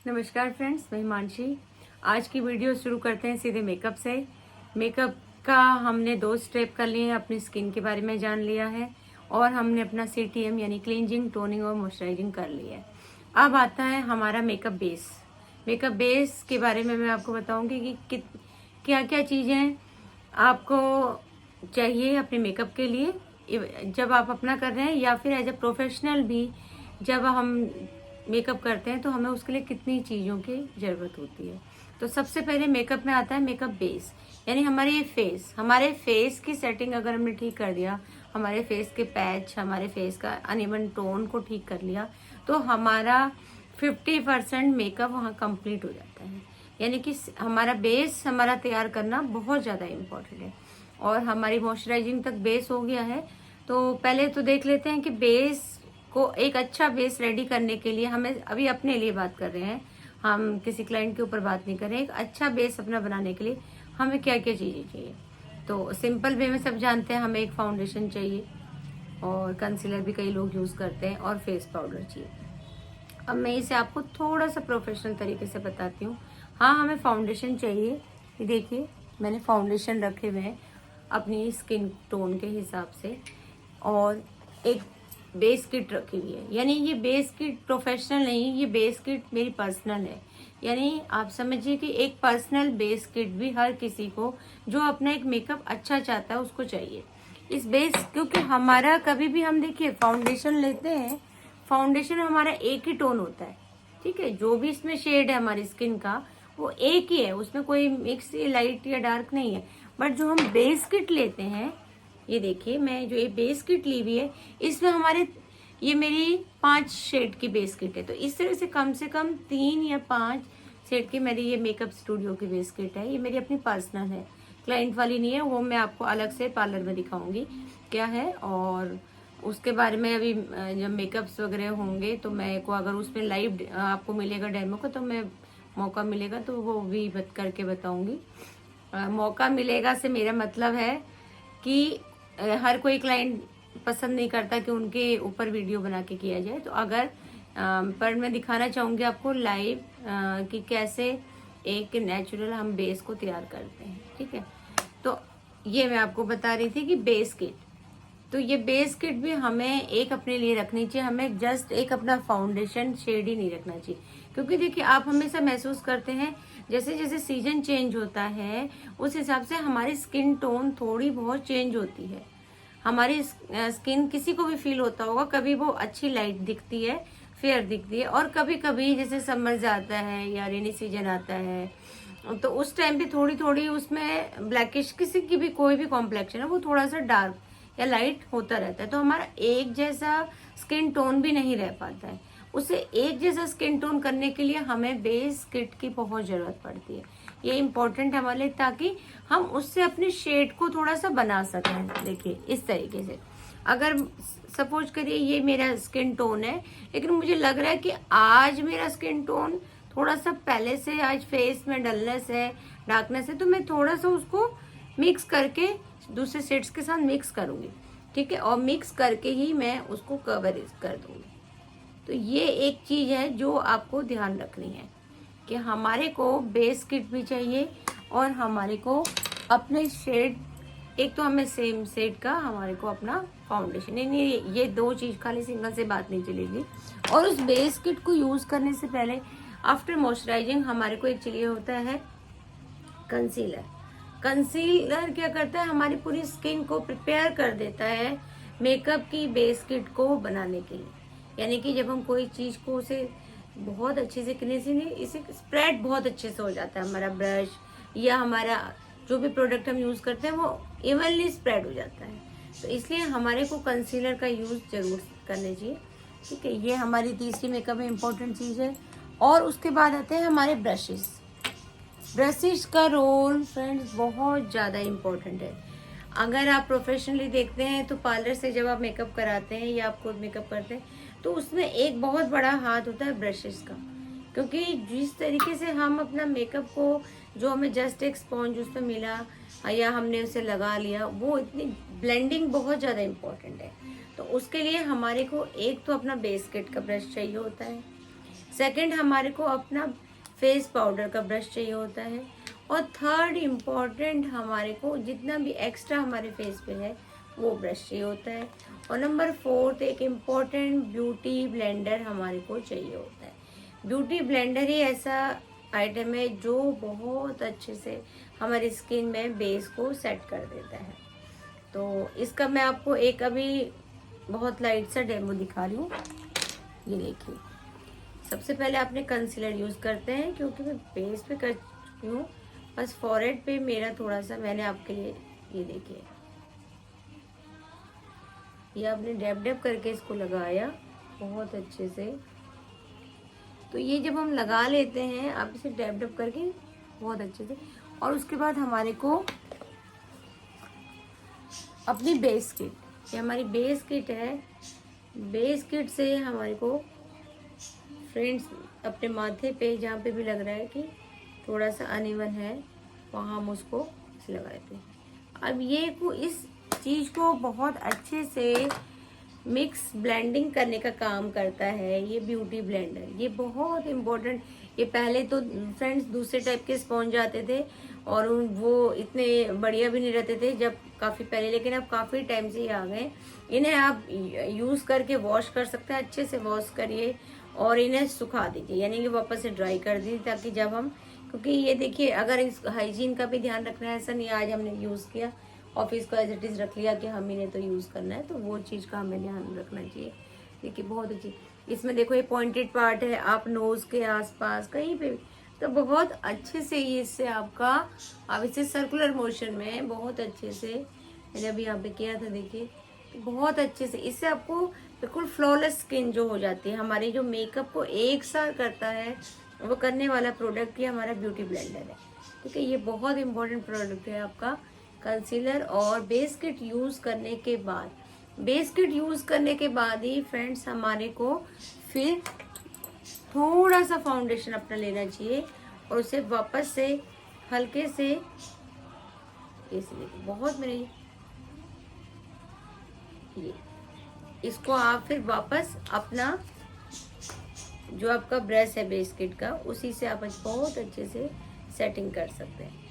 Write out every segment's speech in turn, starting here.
नमस्कार फ्रेंड्स, मैं हिमांशी। आज की वीडियो शुरू करते हैं सीधे मेकअप से। मेकअप का हमने 2 स्टेप कर लिए हैं, अपनी स्किन के बारे में जान लिया है और हमने अपना CTM यानी क्लींजिंग, टोनिंग और मॉइस्चराइजिंग कर लिया है। अब आता है हमारा मेकअप बेस। मेकअप बेस के बारे में मैं आपको बताऊंगी कि क्या क्या चीज़ें आपको चाहिए अपने मेकअप के लिए जब आप अपना कर रहे हैं, या फिर एज ए प्रोफेशनल भी जब हम मेकअप करते हैं तो हमें उसके लिए कितनी चीज़ों की ज़रूरत होती है। तो सबसे पहले मेकअप में आता है मेकअप बेस, यानी हमारे फेस की सेटिंग अगर हमने ठीक कर दिया, हमारे फेस के पैच, हमारे फेस का अनइवन टोन को ठीक कर लिया, तो हमारा 50% मेकअप वहाँ कंप्लीट हो जाता है। यानी कि हमारा बेस हमारा तैयार करना बहुत ज़्यादा इम्पोर्टेंट है। और हमारी मॉइस्चराइजिंग तक बेस हो गया है, तो पहले तो देख लेते हैं कि बेस को एक अच्छा बेस रेडी करने के लिए हमें, अभी अपने लिए बात कर रहे हैं, हम किसी क्लाइंट के ऊपर बात नहीं कर रहे हैं, एक अच्छा बेस अपना बनाने के लिए हमें क्या क्या चीज़ें चाहिए। तो सिंपल वे में सब जानते हैं, हमें एक फाउंडेशन चाहिए और कंसीलर भी कई लोग यूज़ करते हैं और फेस पाउडर चाहिए। अब मैं इसे आपको थोड़ा सा प्रोफेशनल तरीके से बताती हूँ। हाँ, हमें फाउंडेशन चाहिए। ये देखिए, मैंने फाउंडेशन रखे हुए हैं अपनी स्किन टोन के हिसाब से, और एक बेस किट रखी हुई है। यानी ये बेस किट प्रोफेशनल नहीं, ये बेस किट मेरी पर्सनल है। यानी आप समझिए कि एक पर्सनल बेस किट भी हर किसी को जो अपना एक मेकअप अच्छा चाहता है उसको चाहिए। इस बेस, क्योंकि हमारा कभी भी हम देखिए फाउंडेशन लेते हैं, फाउंडेशन हमारा एक ही टोन होता है, ठीक है। जो भी इसमें शेड है हमारी स्किन का वो एक ही है, उसमें कोई मिक्स लाइट या डार्क नहीं है। बट जो हम बेस किट लेते हैं, ये देखिए मैं जो ये बेस किट ली हुई है, इसमें हमारे, ये मेरी 5 शेड की बेस किट है। तो इस तरह से कम 3 या 5 शेड की मेरी ये मेकअप स्टूडियो की बेस किट है। ये मेरी अपनी पर्सनल है, क्लाइंट वाली नहीं है। वो मैं आपको अलग से पार्लर में दिखाऊंगी क्या है, और उसके बारे में अभी जब मेकअप्स वगैरह होंगे तो मैं को अगर उसमें लाइव आपको मिलेगा डेमो का, तो मैं मौका मिलेगा तो वो भी करके बताऊंगी। मौका मिलेगा से मेरा मतलब है कि हर कोई क्लाइंट पसंद नहीं करता कि उनके ऊपर वीडियो बना के किया जाए। तो अगर पर मैं दिखाना चाहूँगी आपको लाइव कि कैसे एक नेचुरल हम बेस को तैयार करते हैं, ठीक है। तो ये मैं आपको बता रही थी कि बेस किट, तो ये बेस किट भी हमें एक अपने लिए रखनी चाहिए। हमें जस्ट एक अपना फाउंडेशन शेड ही नहीं रखना चाहिए, क्योंकि देखिए आप हमेशा महसूस करते हैं जैसे जैसे सीजन चेंज होता है उस हिसाब से हमारी स्किन टोन थोड़ी बहुत चेंज होती है। हमारी स्किन, किसी को भी फील होता होगा, कभी वो अच्छी लाइट दिखती है, फेयर दिखती है, और कभी कभी जैसे समर जाता है या रेनी सीजन आता है तो उस टाइम पे थोड़ी थोड़ी उसमें ब्लैकिश, किसी की भी कोई भी कॉम्प्लेक्शन है वो थोड़ा सा डार्क या लाइट होता रहता है। तो हमारा एक जैसा स्किन टोन भी नहीं रह पाता है। उसे एक जैसा स्किन टोन करने के लिए हमें बेस किट की बहुत जरूरत पड़ती है। ये इम्पोर्टेंट है हमारे लिए, ताकि हम उससे अपने शेड को थोड़ा सा बना सकें। देखिए इस तरीके से, अगर सपोज करिए ये मेरा स्किन टोन है, लेकिन मुझे लग रहा है कि आज मेरा स्किन टोन थोड़ा सा पहले से, आज फेस में डलनेस है, डार्कनेस है, तो मैं थोड़ा सा उसको मिक्स करके दूसरे शेड्स के साथ मिक्स करूंगी, ठीक है, और मिक्स करके ही मैं उसको कवर कर दूंगी। तो ये एक चीज है जो आपको ध्यान रखनी है कि हमारे को बेस किट भी चाहिए और हमारे को अपने शेड, एक तो हमें सेम शेड का हमारे को अपना फाउंडेशन, नहीं ये 2 चीज खाली सिंगल से बात नहीं चलेगी। और उस बेस किट को यूज करने से पहले आफ्टर मॉइस्चराइजिंग हमारे को एक चाहिए होता है कंसीलर। कंसीलर क्या करता है, हमारी पूरी स्किन को प्रिपेयर कर देता है मेकअप की बेस किट को बनाने के लिए। यानी कि जब हम कोई चीज को उसे बहुत अच्छे से इसे स्प्रेड बहुत अच्छे से हो जाता है, हमारा ब्रश या हमारा जो भी प्रोडक्ट हम यूज करते हैं वो इवनली स्प्रेड हो जाता है। तो इसलिए हमारे को कंसीलर का यूज जरूर करना चाहिए, ठीक है। ये हमारी तीसरी मेकअप में इम्पोर्टेंट चीज है। और उसके बाद आते हैं हमारे ब्रशेस। ब्रशेस का रोल फ्रेंड्स बहुत ज़्यादा इम्पोर्टेंट है। अगर आप प्रोफेशनली देखते हैं तो पार्लर से जब आप मेकअप कराते हैं या आप खुद मेकअप करते हैं तो उसमें एक बहुत बड़ा हाथ होता है ब्रशेस का, क्योंकि जिस तरीके से हम अपना मेकअप को, जो हमें जस्ट एक स्पॉन्ज उसमें मिला या हमने उसे लगा लिया, वो इतनी ब्लेंडिंग बहुत ज़्यादा इम्पोर्टेंट है। तो उसके लिए हमारे को एक तो अपना बेस किट का ब्रश चाहिए होता है, सेकंड हमारे को अपना फेस पाउडर का ब्रश चाहिए होता है। और थर्ड इम्पॉर्टेंट हमारे को जितना भी एक्स्ट्रा हमारे फेस पे है वो ब्रश चाहिए होता है। और नंबर फोर्थ एक इम्पॉर्टेंट ब्यूटी ब्लेंडर हमारे को चाहिए होता है। ब्यूटी ब्लेंडर ही ऐसा आइटम है जो बहुत अच्छे से हमारी स्किन में बेस को सेट कर देता है। तो इसका मैं आपको एक अभी बहुत लाइट सा डेमो दिखा रही हूँ। ये देखिए, सबसे पहले आपने कंसीलर यूज करते हैं, क्योंकि मैं बेस पे कर चुकी हूँ, बस फॉरहेड पे मेरा थोड़ा सा मैंने आपके लिए, ये देखिए, ये आपने डैब डैब करके इसको लगाया बहुत अच्छे से। तो ये जब हम लगा लेते हैं आप इसे डैब डैब करके बहुत अच्छे से, और उसके बाद हमारे को अपनी बेस किट, ये हमारी बेस किट है, बेस किट से हमारे को फ्रेंड्स अपने माथे पे जहाँ पे भी लग रहा है कि थोड़ा सा अनइवन है वहाँ हम उसको लगा देते हैं। अब ये को इस चीज़ को बहुत अच्छे से मिक्स ब्लेंडिंग करने का काम करता है ये ब्यूटी ब्लेंडर। ये बहुत इम्पोर्टेंट, ये पहले तो फ्रेंड्स दूसरे टाइप के स्पॉन्ज आते थे और वो इतने बढ़िया भी नहीं रहते थे जब काफ़ी पहले, लेकिन अब काफ़ी टाइम से ये आ गए। इन्हें आप यूज़ करके वॉश कर सकते हैं, अच्छे से वॉश करिए और इन्हें सुखा दीजिए, यानी कि वापस से ड्राई कर दीजिए, ताकि जब हम, क्योंकि ये देखिए अगर इस हाइजीन का भी ध्यान रखना है, ऐसा नहीं आज हमने यूज़ किया ऑफिस को एज इट इज़ रख लिया कि हम इन्हें तो यूज़ करना है, तो वो चीज़ का हमें ध्यान रखना चाहिए। देखिए बहुत अच्छी, इसमें देखो ये पॉइंटेड पार्ट है, आप नोज़ के आसपास कहीं पे भी, तो बहुत अच्छे से ये इससे आपका, आप इसे सर्कुलर मोशन में बहुत अच्छे से, मैंने अभी यहाँ पे किया था देखिए, बहुत अच्छे से इससे आपको बिल्कुल फ्लॉलेस स्किन जो हो जाती है। हमारी जो मेकअप को एक साथ करता है वो करने वाला प्रोडक्ट ही हमारा ब्यूटी ब्लेंडर है। ठीक है, ये बहुत इंपॉर्टेंट प्रोडक्ट है आपका कंसीलर और बेस किट यूज़ करने के बाद। बेस किट यूज़ करने के बाद ही फ्रेंड्स हमारे को फिर थोड़ा सा फाउंडेशन अपना लेना चाहिए और उसे वापस से हल्के से, इसलिए बहुत मेरे ये, इसको आप फिर वापस अपना जो आपका ब्रश है बेस किट का, उसी से आप बहुत अच्छे से सेटिंग कर सकते हैं।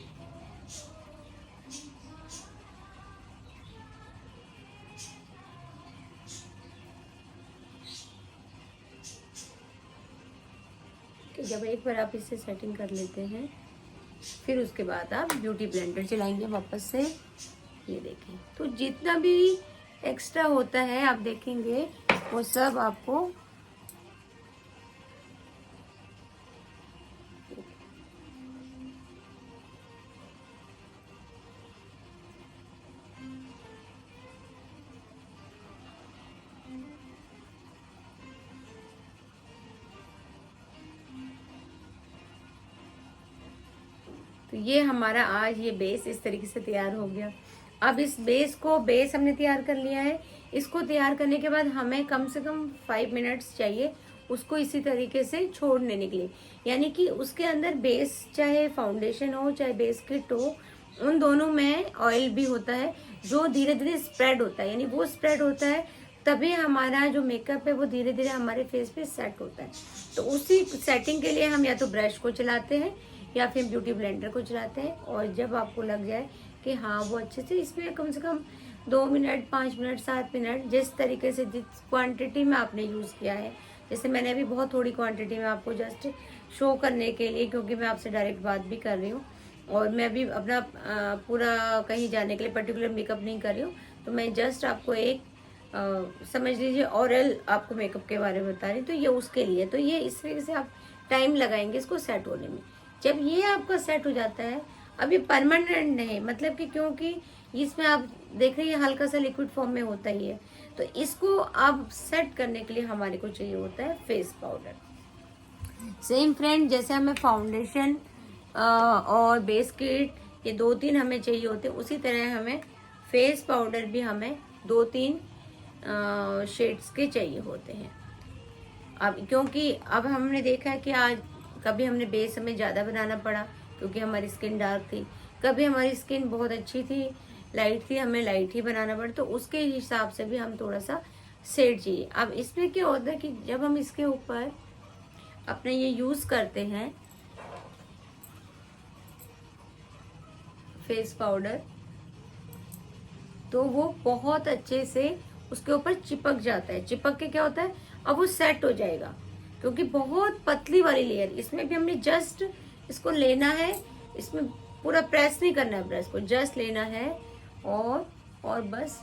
कि जब एक बार आप इससे सेटिंग कर लेते हैं फिर उसके बाद आप ब्यूटी ब्लेंडर चलाएंगे वापस से। ये देखें, तो जितना भी एक्स्ट्रा होता है आप देखेंगे वो सब आपको तो ये हमारा आज ये बेस इस तरीके से तैयार हो गया। अब इस बेस हमने तैयार कर लिया है। इसको तैयार करने के बाद हमें कम से कम 5 मिनट्स चाहिए उसको इसी तरीके से छोड़ने के लिए, यानी कि उसके अंदर बेस, चाहे फाउंडेशन हो चाहे बेस किट हो, उन दोनों में ऑयल भी होता है जो धीरे धीरे स्प्रेड होता है, यानी वो स्प्रेड होता है तभी हमारा जो मेकअप है वो धीरे धीरे हमारे फेस पे सेट होता है। तो उसी सेटिंग के लिए हम या तो ब्रश को चलाते हैं या फिर ब्यूटी ब्लेंडर को चलाते हैं, और जब आपको लग जाए कि हाँ वो अच्छे से, इसमें कम से कम 2 मिनट, 5 मिनट, 7 मिनट, जिस तरीके से जिस क्वांटिटी में आपने यूज़ किया है। जैसे मैंने अभी बहुत थोड़ी क्वांटिटी में आपको जस्ट शो करने के लिए, क्योंकि मैं आपसे डायरेक्ट बात भी कर रही हूँ और मैं अभी अपना पूरा कहीं जाने के लिए पर्टिकुलर मेकअप नहीं कर रही हूँ, तो मैं जस्ट आपको एक समझ लीजिए ओरल आपको मेकअप के बारे में बता रही हूँ, तो ये उसके लिए। तो ये इस तरीके से आप टाइम लगाएंगे इसको सेट होने में। जब ये आपका सेट हो जाता है, अब ये परमानेंट नहीं, मतलब कि क्योंकि इसमें आप देख रहे हैं हल्का सा लिक्विड फॉर्म में होता ही है, तो इसको आप सेट करने के लिए हमारे को चाहिए होता है फेस पाउडर। सेम फ्रेंड, जैसे हमें फाउंडेशन और बेस किट ये 2-3 हमें चाहिए होते हैं, उसी तरह हमें फेस पाउडर भी हमें 2-3 शेड्स के चाहिए होते हैं। अब क्योंकि अब हमने देखा है कि आज कभी हमने बेस हमें ज़्यादा बनाना पड़ा क्योंकि हमारी स्किन डार्क थी, कभी हमारी स्किन बहुत अच्छी थी, लाइट थी, हमें लाइट ही बनाना पड़ा, तो उसके हिसाब से भी हम थोड़ा सा शेड चाहिए। अब इसमें क्या होता है कि जब हम इसके ऊपर अपने ये यूज करते हैं फेस पाउडर, तो वो बहुत अच्छे से उसके ऊपर चिपक जाता है। चिपक के क्या होता है, अब वो सेट हो जाएगा, क्योंकि बहुत पतली वाली लेयर। इसमें भी हमने जस्ट इसको लेना है, इसमें पूरा प्रेस नहीं करना है, ब्रश को जस्ट लेना है और बस,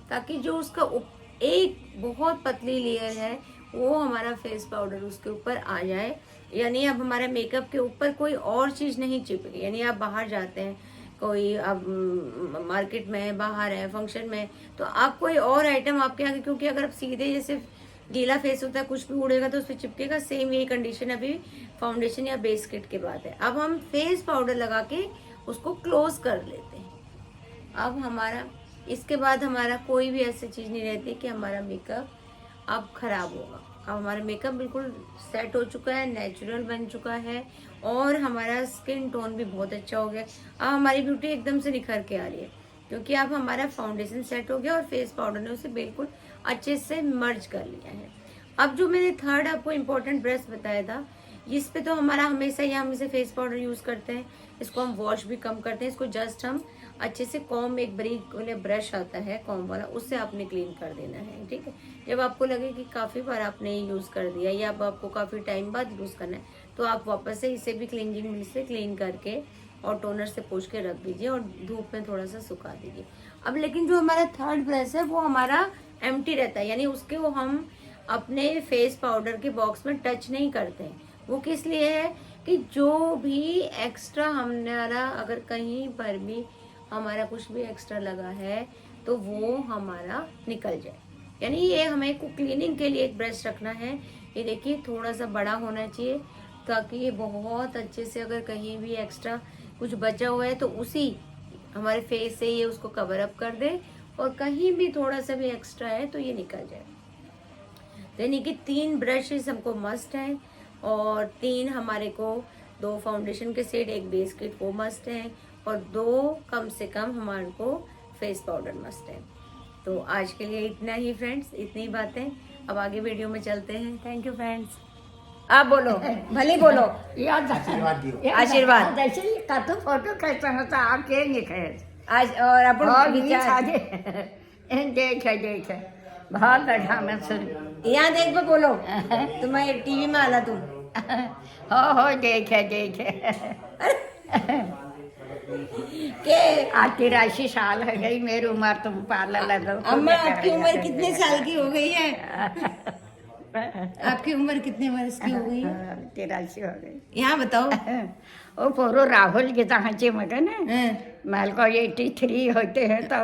ताकि जो उसका एक बहुत पतली लेयर है वो हमारा फेस पाउडर उसके ऊपर आ जाए। यानी अब हमारे मेकअप के ऊपर कोई और चीज नहीं चिपके। यानी आप बाहर जाते हैं, कोई अब मार्केट में, बाहर है, फंक्शन में, तो आप कोई और आइटम आपके आगे, क्योंकि अगर आप सीधे जैसे गीला फेस होता है, कुछ भी उड़ेगा तो उस पर चिपकेगा। सेम यही कंडीशन अभी फाउंडेशन या बेस किट के बाद है। अब हम फेस पाउडर लगा के उसको क्लोज कर लेते हैं। अब हमारा इसके बाद हमारा कोई भी ऐसी चीज नहीं रहती कि हमारा मेकअप अब खराब होगा। अब हमारा मेकअप बिल्कुल सेट हो चुका है, नेचुरल बन चुका है, और हमारा स्किन टोन भी बहुत अच्छा हो गया। अब हमारी ब्यूटी एकदम से निखर के आ रही है, क्योंकि अब हमारा फाउंडेशन सेट हो गया और फेस पाउडर ने उसे बिल्कुल अच्छे से मर्ज कर लिया है। अब जो मैंने थर्ड आपको इम्पोर्टेंट ब्रश बताया था, इस पे तो हमारा हमेशा ही हम इसे फेस पाउडर यूज करते हैं। इसको हम वॉश भी कम करते हैं। इसको जस्ट हम अच्छे से कॉम, एक बारीक वाला ब्रश आता है कॉम वाला, उससे आपने क्लीन कर देना है। ठीक है, जब आपको लगे कि काफी बार आपने यूज कर दिया या अब आपको काफी टाइम बाद यूज करना है, तो आप वापस से इसे भी क्लींजिंग मिल्क से क्लीन करके और टोनर से पोंछ के रख दीजिए और धूप में थोड़ा सा सुखा दीजिए। अब लेकिन जो हमारा थर्ड ब्रश है वो हमारा एम्प्टी रहता है, यानी उसके वो हम अपने फेस पाउडर के बॉक्स में टच नहीं करते हैं। वो किस लिए है कि जो भी एक्स्ट्रा हमारा, अगर कहीं पर भी हमारा कुछ भी एक्स्ट्रा लगा है तो वो हमारा निकल जाए। यानी ये हमें को क्लीनिंग के लिए एक ब्रश रखना है। ये देखिए थोड़ा सा बड़ा होना चाहिए, ताकि ये बहुत अच्छे से, अगर कहीं भी एक्स्ट्रा कुछ बचा हुआ है तो उसी हमारे फेस से ये उसको कवर अप कर दे, और कहीं भी थोड़ा सा भी एक्स्ट्रा है तो ये निकल जाए। यानी कि 3 ब्रशेस हमको मस्ट है, और 3 हमारे को 2 फाउंडेशन के सेट, एक बेस किट वो मस्ट है, और 2 कम से कम हमारे को फेस पाउडर मस्ट है। तो आज के लिए इतना ही फ्रेंड्स, इतनी बातें। अब आगे वीडियो में चलते हैं। Thank you friends. आप बोलो, भले बोलो। याद आशीर्वाद दियो। आशीर्वाद। जैसे का तो फोटो कैसा होता आपके लिखे आज और अपन और विचार देखे बहुत बढ़िया मैं सुन यहाँ देख पे बोलो, तुम्हें टीवी में आला तुम। हो देखे के आज 83 साल हो गई मेरी उम्र, तुम पार्लर लगो। अम्मा आपकी उम्र कितने साल की हो गई है? आपकी उम्र कितने वर्ष की हो गई है? 83 हो गई। यहाँ बताओ। ओ पोरो राहुल के तहाचे मगे ना हाँ। माल को 83 होते हैं तो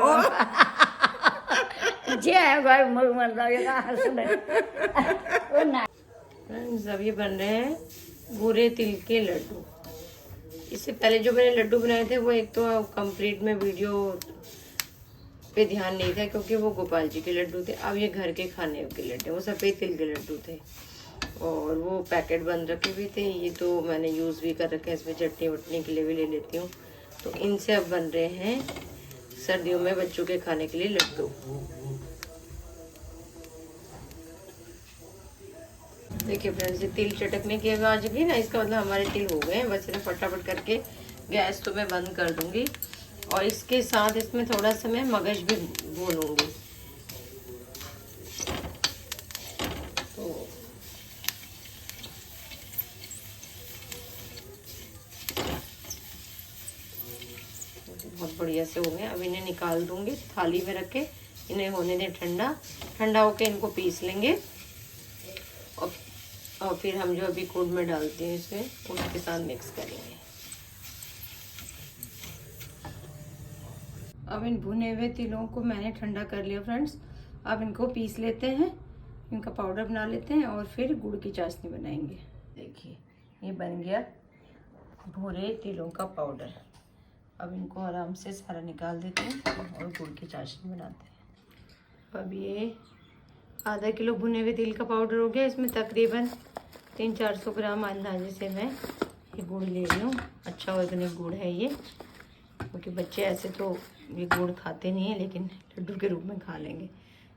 जे गए मुर मर जाएगा हंसने ओ ना। फ्रेंड्स, अब ये बन रहे हैं भूरे तिल के लड्डू। इससे पहले जो मैंने लड्डू बनाए थे वो एक तो कंप्लीट में वीडियो पे ध्यान नहीं था, क्योंकि वो गोपाल जी के लड्डू थे। अब ये घर के खाने के लड्डू, वो सफ़ेद तिल के लड्डू थे, और वो पैकेट बंद रखे हुए थे। ये तो मैंने यूज़ भी कर रखे हैं, इसमें चटनी वटनी के लिए भी ले लेती हूँ। तो इनसे अब बन रहे हैं सर्दियों में बच्चों के खाने के लिए लड्डू। देखिए फ्रेंड्स, ये तिल चटकने की आवाज भी ना, इसका मतलब हमारे तिल हो गए हैं। बस इन्हें फटाफट करके गैस तो मैं बंद कर दूंगी, और इसके साथ इसमें थोड़ा सा मैं मगज भी भूनूंगी। तो बहुत बढ़िया से हो गए। अब इन्हें निकाल दूंगी, थाली में रख के इन्हें होने दें ठंडा। ठंडा होके इनको पीस लेंगे, और फिर हम जो अभी गुड़ में डालते हैं इसमें उसके साथ मिक्स करेंगे। अब इन भुने हुए तिलों को मैंने ठंडा कर लिया फ्रेंड्स। अब इनको पीस लेते हैं, इनका पाउडर बना लेते हैं, और फिर गुड़ की चाशनी बनाएंगे। देखिए ये बन गया भूरे तिलों का पाउडर। अब इनको आराम से सारा निकाल देते हैं और गुड़ की चाशनी बनाते हैं। अब ये आधा किलो भुने हुए तिल का पाउडर हो गया। इसमें तकरीबन 300-400 ग्राम अंदाजे से मैं ये गुड़ ले रही हूँ। अच्छा ऑर्गेनिक गुड़ है ये, क्योंकि बच्चे ऐसे तो ये गुड़ खाते नहीं है, लेकिन लड्डू के रूप में खा लेंगे।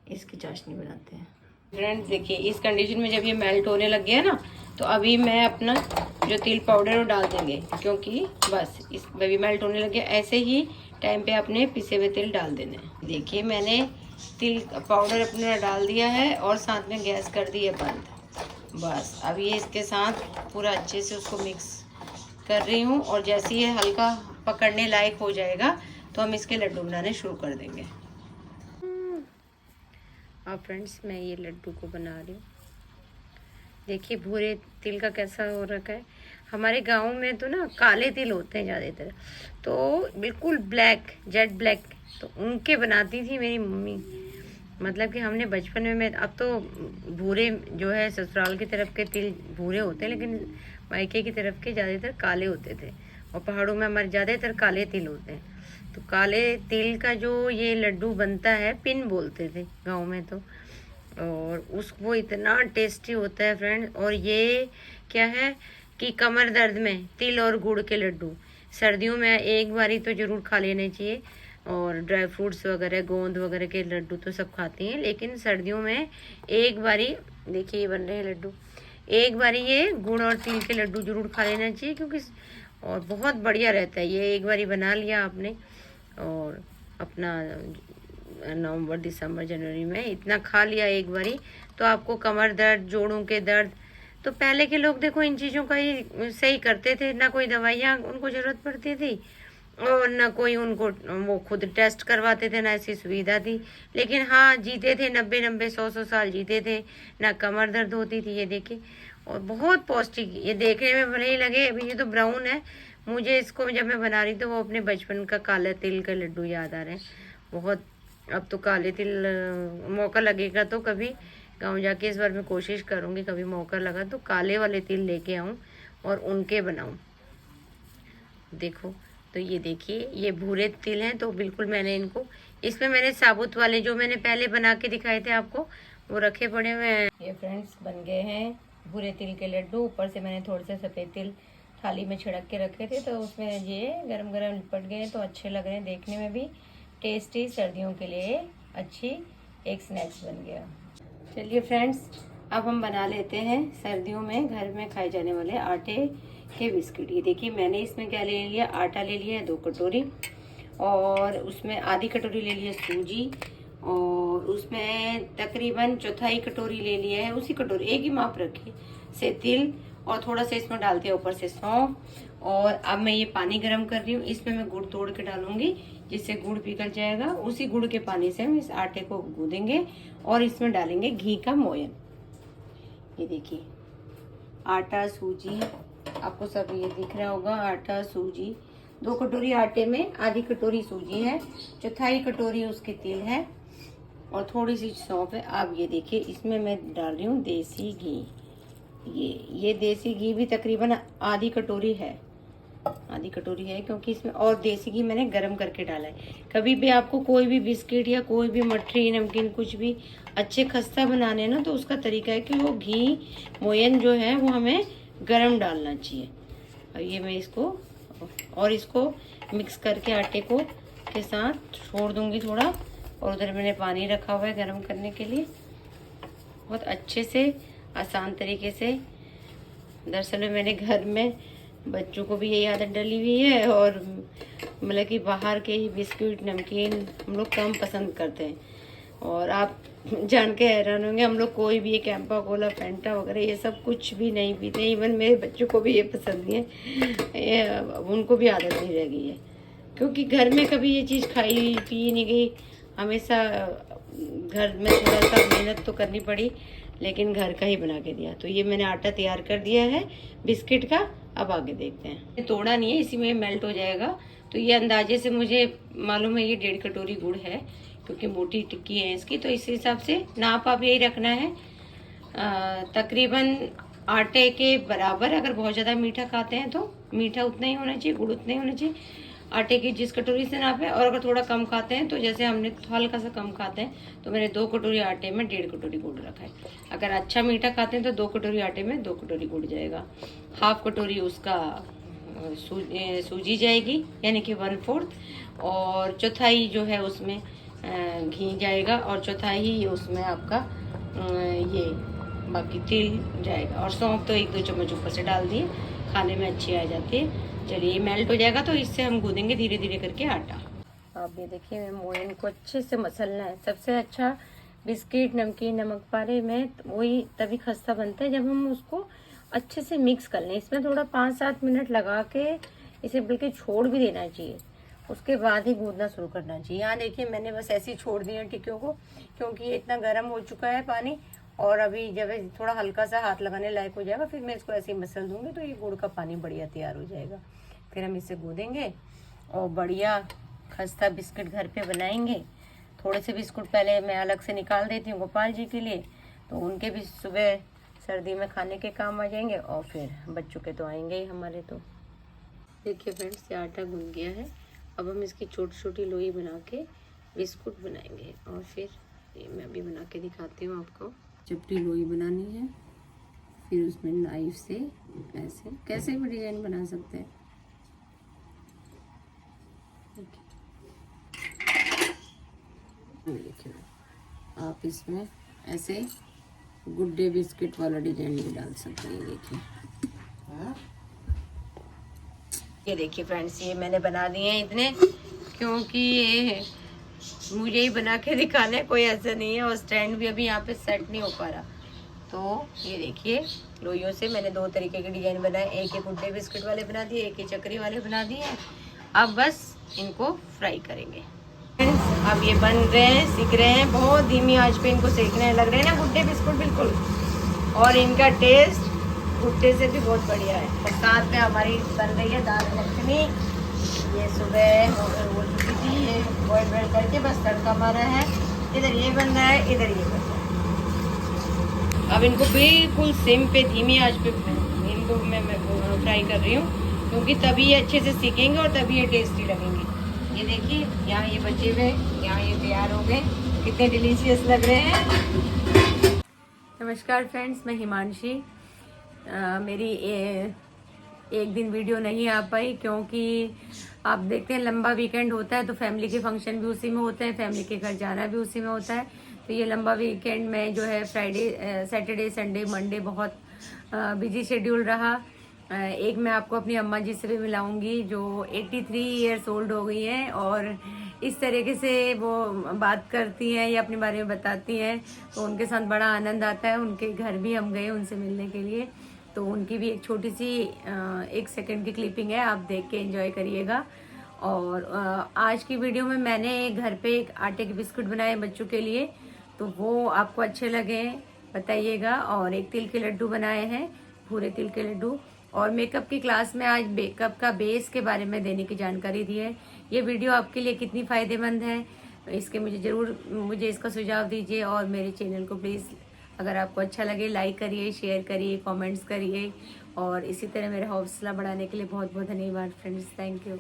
इसकी चाशनी बनाते हैं। फ्रेंड्स देखिए, इस कंडीशन में जब ये मेल्ट होने लग गया ना, तो अभी मैं अपना जो तिल पाउडर वो डाल देंगे, क्योंकि बस इस अभी मेल्ट होने लग गया। ऐसे ही टाइम पे अपने पिसे हुए तिल डाल देने। देखिए मैंने तिल पाउडर अपना डाल दिया है और साथ में गैस कर दी है बंद। बस अब ये इसके साथ पूरा अच्छे से उसको मिक्स कर रही हूँ, और जैसे ये हल्का पकड़ने लायक हो जाएगा तो हम इसके लड्डू बनाने शुरू कर देंगे। अब फ्रेंड्स मैं ये लड्डू को बना रही हूँ। देखिए भूरे तिल का कैसा हो रखा है। हमारे गांव में तो ना काले तिल होते हैं ज़्यादातर, तो बिल्कुल ब्लैक, जेट ब्लैक, तो उनके बनाती थी मेरी मम्मी। मतलब कि हमने बचपन में, मैं अब तो भूरे जो है ससुराल की तरफ के तिल भूरे होते हैं, लेकिन मायके की तरफ के ज़्यादातर काले होते थे, और पहाड़ों में हमारे ज़्यादातर काले तिल होते हैं। तो काले तिल का जो ये लड्डू बनता है, पिन बोलते थे गांव में तो, और वो इतना टेस्टी होता है फ्रेंड। और ये क्या है कि कमर दर्द में तिल और गुड़ के लड्डू सर्दियों में एक बारी तो ज़रूर खा लेने चाहिए। और ड्राई फ्रूट्स वगैरह, गोंद वगैरह के लड्डू तो सब खाती हैं, लेकिन सर्दियों में एक बारी, देखिए ये बन रहे हैं लड्डू, एक बारी ये गुड़ और तिल के लड्डू जरूर खा लेना चाहिए, क्योंकि और बहुत बढ़िया रहता है। ये एक बारी बना लिया आपने और अपना नवंबर दिसंबर जनवरी में इतना खा लिया एक बारी, तो आपको कमर दर्द, जोड़ों के दर्द, तो पहले के लोग देखो इन चीज़ों का ही सही करते थे, ना कोई दवाइयाँ उनको ज़रूरत पड़ती थी और ना कोई उनको वो खुद टेस्ट करवाते थे, ना ऐसी सुविधा थी। लेकिन हाँ, जीते थे 90-90, 100-100 साल जीते थे, ना कमर दर्द होती थी। ये देखिए, और बहुत पौष्टिक, ये देखने में भले ही लगे अभी ये तो ब्राउन है, मुझे इसको जब मैं बना रही तो वो अपने बचपन का काला तिल का लड्डू याद आ रहे हैं बहुत। अब तो काले तिल मौका लगेगा तो कभी गाँव जाके इस बार मैं कोशिश करूँगी, कभी मौका लगा तो काले वाले तिल लेके आऊँ और उनके बनाऊँ। देखो तो ये देखिए, ये भूरे तिल हैं, तो बिल्कुल मैंने इनको, इसमें मैंने साबुत वाले जो मैंने पहले बना के दिखाए थे आपको, वो रखे पड़े हुए हैं। ये फ्रेंड्स बन गए हैं भूरे तिल के लड्डू। ऊपर से मैंने थोड़े से सफ़ेद तिल थाली में छिड़क के रखे थे, तो उसमें ये गरम गरम लिपट गए, तो अच्छे लग रहे हैं देखने में भी, टेस्टी, सर्दियों के लिए अच्छी एक स्नैक्स बन गया। चलिए फ्रेंड्स, अब हम बना लेते हैं सर्दियों में घर में खाए जाने वाले आटे के बिस्किट। ये देखिए मैंने इसमें क्या ले लिया, आटा ले लिया है 2 कटोरी, और उसमें आधी कटोरी ले लिया सूजी, और उसमें तकरीबन चौथाई कटोरी ले लिया है, उसी कटोरी एक ही माप रखी से तिल, और थोड़ा सा इसमें डालते हैं ऊपर से सौंफ। और अब मैं ये पानी गर्म कर रही हूँ, इसमें मैं गुड़ तोड़ के डालूंगी, जिससे गुड़ पिघल जाएगा। उसी गुड़ के पानी से हम इस आटे को गूंदेंगे और इसमें डालेंगे घी का मोयन। ये देखिए आटा, सूजी, आपको सब ये दिख रहा होगा, आटा, सूजी, 2 कटोरी आटे में आधी कटोरी सूजी है, चौथाई कटोरी उसके तिल है, और थोड़ी सी सौंफ है। अब ये देखिए इसमें मैं डाल रही हूँ देसी घी। ये देसी घी भी तकरीबन आधी कटोरी है, आधी कटोरी है, क्योंकि इसमें और देसी घी मैंने गरम करके डाला है। कभी भी आपको कोई भी बिस्किट या कोई भी मठरी, नमकीन, कुछ भी अच्छे खस्ता बनाने ना, तो उसका तरीका है कि वो घी मोयन जो है वो हमें गरम डालना चाहिए। और ये मैं इसको मिक्स करके आटे को के साथ छोड़ दूंगी थोड़ा, और उधर मैंने पानी रखा हुआ है गरम करने के लिए। बहुत अच्छे से आसान तरीके से, दरअसल मैंने घर में बच्चों को भी यही आदत डली हुई है, और मतलब कि बाहर के ही बिस्किट, नमकीन हम लोग कम पसंद करते हैं। और आप जान के हैरान होंगे, हम लोग कोई भी ये कैंपा कोला, फैंटा वगैरह ये सब कुछ भी नहीं पीते। इवन मेरे बच्चों को भी ये पसंद नहीं है, उनको भी आदत नहीं रह गई है, क्योंकि घर में कभी ये चीज़ खाई पी नहीं गई। हमेशा घर में थोड़ा सा मेहनत तो करनी पड़ी, लेकिन घर का ही बना के दिया। तो ये मैंने आटा तैयार कर दिया है बिस्किट का। अब आगे देखते हैं। तोड़ा नहीं है, इसी में मेल्ट हो जाएगा। तो ये अंदाजे से मुझे मालूम है ये 1.5 कटोरी गुड़ है, क्योंकि मोटी टिक्की है इसकी, तो इस हिसाब से नाप आप यही रखना है। तकरीबन आटे के बराबर। अगर बहुत ज़्यादा मीठा खाते हैं तो मीठा उतना ही होना चाहिए, गुड़ उतना ही होना चाहिए आटे की जिस कटोरी से नाप है। और अगर थोड़ा कम खाते हैं, तो जैसे हमने हल्का सा कम खाते हैं, तो मैंने 2 कटोरी आटे में 1.5 कटोरी गुड़ रखा है। अगर अच्छा मीठा खाते हैं तो 2 कटोरी आटे में 2 कटोरी गुड़ जाएगा। हाफ कटोरी उसका सूजी जाएगी, यानी कि 1/4, और चौथाई जो है उसमें घी जाएगा, और चौथाई उसमें आपका ये बाकी तिल जाएगा और सौंफ तो 1-2 चम्मच ऊपर से डाल दिए, खाने में अच्छी आ जाती है। चलिए ये मेल्ट हो जाएगा तो इससे हम गूंदेंगे धीरे धीरे करके आटा। अब ये देखिए मोइन को अच्छे से मसलना है। सबसे अच्छा बिस्किट, नमकीन, नमक पारे में वही तभी खस्ता बनता है जब हम उसको अच्छे से मिक्स कर लें। इसमें थोड़ा 5-7 मिनट लगा के इसे बल्कि छोड़ भी देना चाहिए, उसके बाद ही गूंदना शुरू करना चाहिए। यहाँ देखिए मैंने बस ऐसे ही छोड़ दिया टिक्कियों को, क्योंकि ये इतना गर्म हो चुका है पानी। और अभी जब थोड़ा हल्का सा हाथ लगाने लायक हो जाएगा फिर मैं इसको ऐसे ही मसल दूंगी तो ये गुड़ का पानी बढ़िया तैयार हो जाएगा। फिर हम इसे गूंदेंगे और बढ़िया खस्ता बिस्किट घर पे बनाएंगे। थोड़े से बिस्कुट पहले मैं अलग से निकाल देती हूँ गोपाल जी के लिए, तो उनके भी सुबह सर्दी में खाने के काम आ जाएंगे और फिर बच्चों के तो आएंगे ही हमारे। तो देखिए फ्रेंड्स ये आटा गूंद गया है। अब हम इसकी छोटी छोटी लोई बना के बिस्कुट बनाएंगे और फिर ये मैं अभी बना के दिखाती हूँ आपको। चपटी लोई बनानी है, फिर उसमें नाइफ से ऐसे कैसे भी डिजाइन बना सकते हैं। देखिए आप इसमें ऐसे गुड्डे बिस्किट वाला डिजाइन भी डाल सकते हैं। देखिए ये देखिए फ्रेंड्स ये मैंने बना दिए हैं इतने, क्योंकि ये मुझे ही बना के दिखाना है, कोई ऐसा नहीं है। और स्टैंड भी अभी यहाँ पे सेट नहीं हो पा रहा। तो ये देखिए लोइयों से मैंने 2 तरीके के डिजाइन बनाए, एक गुड्डे बिस्किट वाले बना दिए, एक चक्री वाले बना दिए। अब बस इनको फ्राई करेंगे। अब ये बन रहे हैं, सीख रहे हैं, बहुत धीमी आंच पे इनको सेकने लग रहे हैं ना गुड्डे बिस्कुट बिल्कुल। और इनका टेस्ट भुट्टे से भी बहुत बढ़िया है। और साथ में हमारी बन रही है दाल मखनी। ये सुबह हो चुकी थी, ये बॉयल बॉयल करके बस तड़का मारा है। इधर ये बन रहा है, इधर ये बन रहा है। अब इनको बिल्कुल सिम पे धीमी आंच पे इनको मैं फ्राई कर रही हूँ, क्योंकि तभी ये अच्छे से सीखेंगे और तभी ये टेस्टी लगेंगे। ये देखिए यहाँ ये बचे हुए, यहाँ ये तैयार हो गए, कितने डिलीशियस लग रहे हैं। नमस्कार फ्रेंड्स, मैं हिमांशी। मेरी एक दिन वीडियो नहीं आ पाई, क्योंकि आप देखते हैं लंबा वीकेंड होता है तो फैमिली के फंक्शन भी उसी में होते हैं, फैमिली के घर जाना भी उसी में होता है। तो ये लंबा वीकेंड में जो है फ्राइडे, सैटरडे, संडे, मंडे बहुत बिजी शेड्यूल रहा। एक मैं आपको अपनी अम्मा जी से भी मिलाऊंगी जो 83 ईयर्स ओल्ड हो गई हैं और इस तरीके से वो बात करती हैं या अपने बारे में बताती हैं, तो उनके साथ बड़ा आनंद आता है। उनके घर भी हम गए उनसे मिलने के लिए, तो उनकी भी एक छोटी सी 1 सेकंड की क्लिपिंग है, आप देख के एंजॉय करिएगा। और आज की वीडियो में मैंने घर पे एक आटे के बिस्कुट बनाए बच्चों के लिए, तो वो आपको अच्छे लगे बताइएगा। और एक तिल के लड्डू बनाए हैं, पूरे तिल के लड्डू। और मेकअप की क्लास में आज मेकअप का बेस के बारे में देने की जानकारी दी है। ये वीडियो आपके लिए कितनी फ़ायदेमंद है इसके मुझे इसका सुझाव दीजिए। और मेरे चैनल को प्लीज़ अगर आपको अच्छा लगे लाइक करिए, शेयर करिए, कमेंट्स करिए। और इसी तरह मेरा हौसला बढ़ाने के लिए बहुत बहुत धन्यवाद फ्रेंड्स। Thank you.